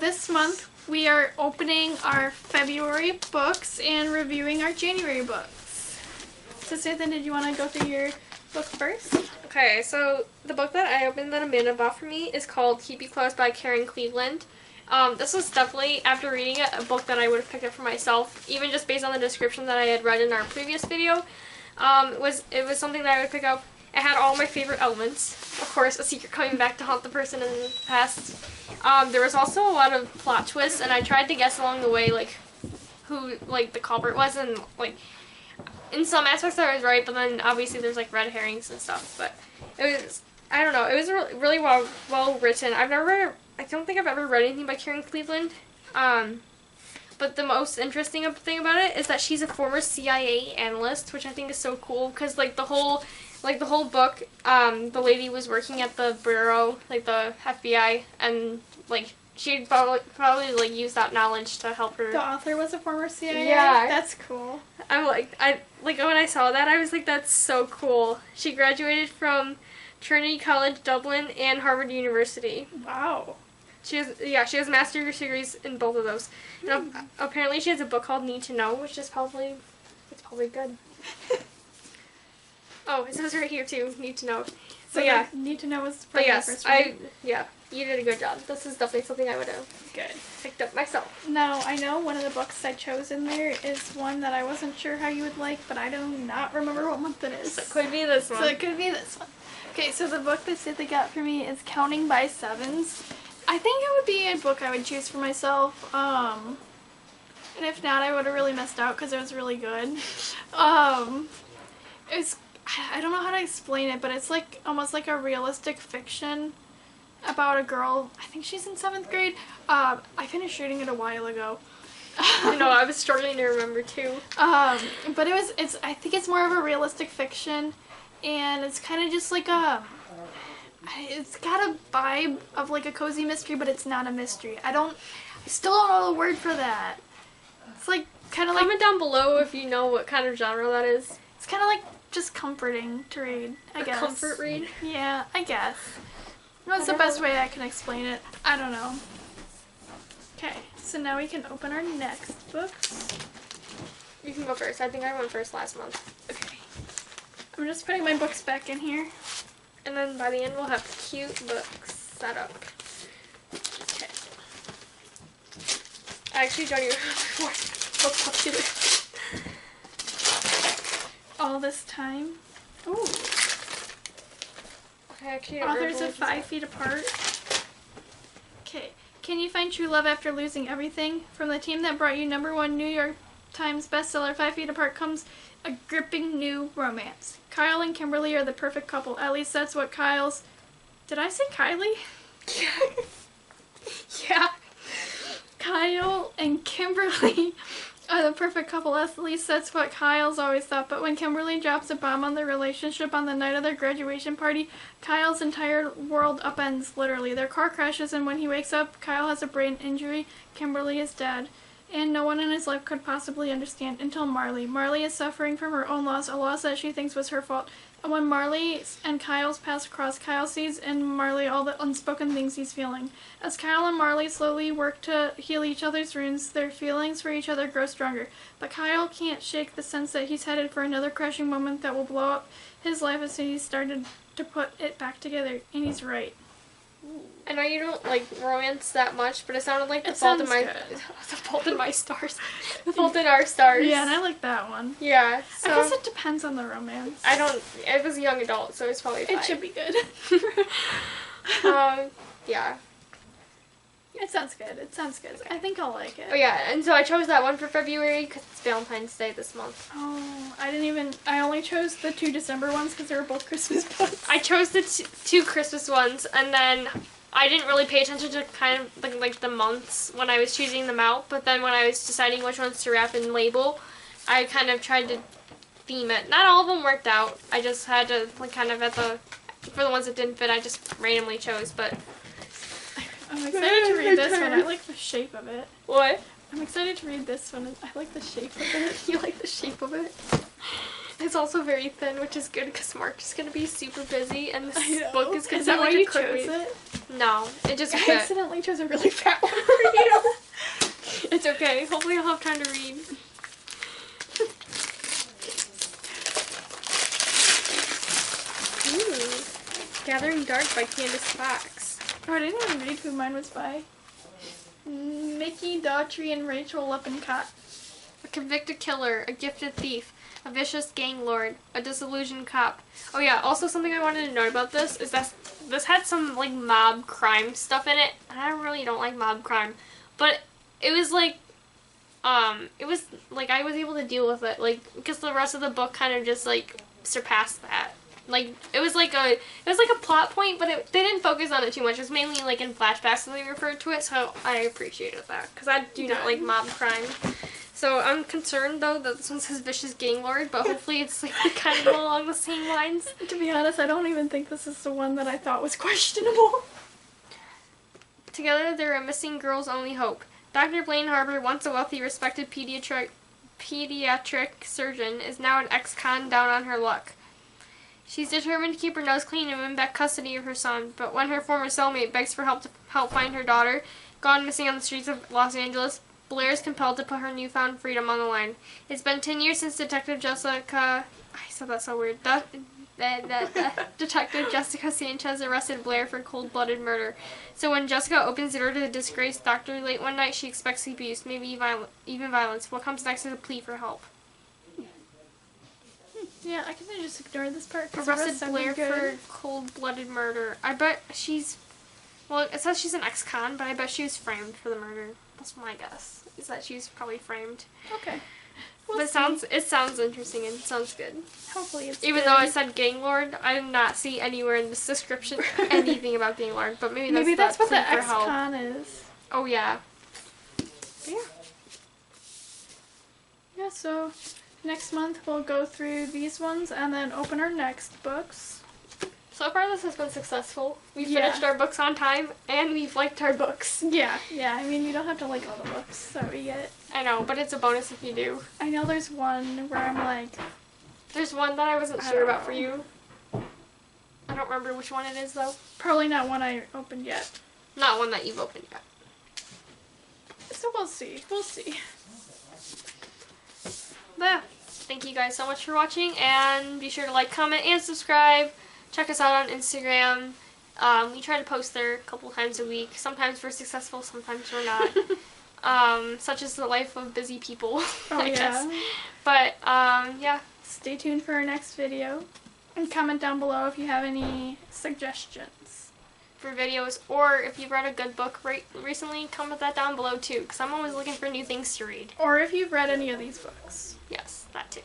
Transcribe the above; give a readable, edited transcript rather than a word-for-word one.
this month we are opening our February books and reviewing our January books. So Samantha, did you want to go through your book first? Okay, so the book that I opened that Amanda bought for me is called Keep You Close by Karen Cleveland. This was definitely, after reading it, a book that I would have picked up for myself, even just based on the description that I had read in our previous video. It was something that I would pick up. It had all my favorite elements. Of course, a secret coming back to haunt the person in the past. There was also a lot of plot twists, and I tried to guess along the way, like, who, like, the culprit was, and, like, in some aspects I was right, but then obviously there's, like, red herrings and stuff. But it was, I don't know, it was really well written. I don't think I've ever read anything by Karen Cleveland. But the most interesting thing about it is that she's a former CIA analyst, which I think is so cool, because, like, the whole book, the lady was working at the bureau, like the FBI, and, like, she'd probably like use that knowledge to help her. The author was a former CIA? Yeah. That's cool. When I saw that, I was like, that's so cool. She graduated from Trinity College Dublin and Harvard University. Wow. She has master's degrees in both of those. And apparently she has a book called Need to Know, which is probably good. Oh, it says right here too, Need to Know. So yeah. Need to Know was But yes, the first one. you did a good job. This is definitely something I would have picked up myself. Now, I know one of the books I chose in there is one that I wasn't sure how you would like, but I do not remember what month it is. So it could be this one. So it could be this one. Okay, so the book that Cynthia got for me is Counting by Sevens. I think it would be a book I would choose for myself. And if not, I would have really missed out because it was really good. I don't know how to explain it, but it's like almost like a realistic fiction about a girl. I think she's in 7th grade. I finished reading it a while ago. I know, I was struggling to remember too. But I think it's more of a realistic fiction, and it's kind of just like it's got a vibe of like a cozy mystery, but it's not a mystery. I still don't know the word for that. It's like kind of like. Comment down below if you know what kind of genre that is. It's kind of like just comforting to read, I guess. Comfort read? Yeah, I guess. What's the best way I can explain it? I don't know. Okay, so now we can open our next books. You can go first. I think I went first last month. Okay. I'm just putting my books back in here. And then by the end we'll have cute books set up. Okay. I actually don't even know more books popular. All this time. Ooh. Authors of 5 Feet Apart. Okay. Can you find true love after losing everything? From the team that brought you #1 New York Times bestseller 5 Feet Apart comes a gripping new romance. Kyle and Kimberly are the perfect couple. At least that's what Kyle's... Did I say Kylie? Yeah. Kyle and Kimberly are the perfect couple. At least that's what Kyle's always thought. But when Kimberly drops a bomb on their relationship on the night of their graduation party, Kyle's entire world upends, literally. Their car crashes, and when he wakes up, Kyle has a brain injury. Kimberly is dead. And no one in his life could possibly understand until Marley. Marley is suffering from her own loss, a loss that she thinks was her fault. And when Marley and Kyle's paths cross, Kyle sees in Marley all the unspoken things he's feeling. As Kyle and Marley slowly work to heal each other's wounds, their feelings for each other grow stronger. But Kyle can't shake the sense that he's headed for another crashing moment that will blow up his life as soon as he started to put it back together. And he's right. I know you don't like romance that much, but it sounded like The Fault in My Stars. The Fault in Our Stars. Yeah, and I like that one. Yeah. So I guess it depends on the romance. It was a young adult, so it's probably fine. It should be good. Yeah. It sounds good. It sounds good. I think I'll like it. Oh yeah, and so I chose that one for February because it's Valentine's Day this month. Oh, I only chose the 2 December ones because they were both Christmas books. I chose the 2 Christmas ones, and then I didn't really pay attention to kind of like the months when I was choosing them out, but then when I was deciding which ones to wrap and label, I kind of tried to theme it. Not all of them worked out. I just had to like kind of for the ones that didn't fit, I just randomly chose, but I'm excited to read this one. I like the shape of it. What? I'm excited to read this one. I like the shape of it. You like the shape of it? It's also very thin, which is good because Mark is going to be super busy, and this book is going Is to that be why like you a quick chose read. it? No, it just I fit. accidentally chose a really fat one for you. It's okay. Hopefully I'll have time to read. Ooh. Gathering Dark by Candice Fox. Oh, I didn't even read who mine was by. Mikki, Daughtry, and Rachael Lippincott. A convicted killer, a gifted thief, a vicious gang lord, a disillusioned cop. Oh yeah, also something I wanted to note about this is that this had some like mob crime stuff in it. And I really don't like mob crime. But it was like it was like I was able to deal with it, like because the rest of the book kind of just like surpassed that. Like it was like a plot point, but they didn't focus on it too much. It was mainly like in flashbacks that they referred to it, so I appreciated that because I do not like mob crime. So I'm concerned though that this one says vicious gang lord, but hopefully it's like kind of along the same lines. To be honest, I don't even think this is the one that I thought was questionable. Together they're a missing girl's only hope. Dr. Blaine Harbour, once a wealthy, respected pediatric surgeon, is now an ex-con down on her luck. She's determined to keep her nose clean and win back custody of her son, but when her former cellmate begs for help to help find her daughter, gone missing on the streets of Los Angeles, Blair is compelled to put her newfound freedom on the line. It's been 10 years since Detective Jessica... I said that so weird. Detective Jessica Sanchez arrested Blair for cold-blooded murder. So when Jessica opens the door to the disgraced doctor late one night, she expects abuse, maybe even violence. What comes next is a plea for help. Yeah, I can just ignore this part. Arrested Blair for cold-blooded murder. I bet she's... Well, it says she's an ex-con, but I bet she was framed for the murder. That's my guess, is that she's probably framed. Okay. But it sounds interesting and it sounds good. Hopefully it's Even good. though I said gang lord, I did not see anywhere in this description anything about gang lord, but maybe that's what the plea for help. ex-con is. Oh yeah. But yeah. Yeah, so next month we'll go through these ones and then open our next books. So far this has been successful. We've Yeah. finished our books on time and we've liked our books. Yeah, I mean, you don't have to like all the books that we get. I know, but it's a bonus if you do. I know there's one where I'm like... There's one that I wasn't sure about for you. I don't remember which one it is though. Probably not one I opened yet. Not one that you've opened yet. So we'll see. We'll see. But yeah, thank you guys so much for watching, and be sure to like, comment, and subscribe. Check us out on Instagram. We try to post there a couple times a week. Sometimes we're successful, sometimes we're not. Such is the life of busy people, I guess. But, yeah. Stay tuned for our next video. And comment down below if you have any suggestions for videos, or if you've read a good book recently, comment that down below too, because I'm always looking for new things to read. Or if you've read any of these books. Yes, that too.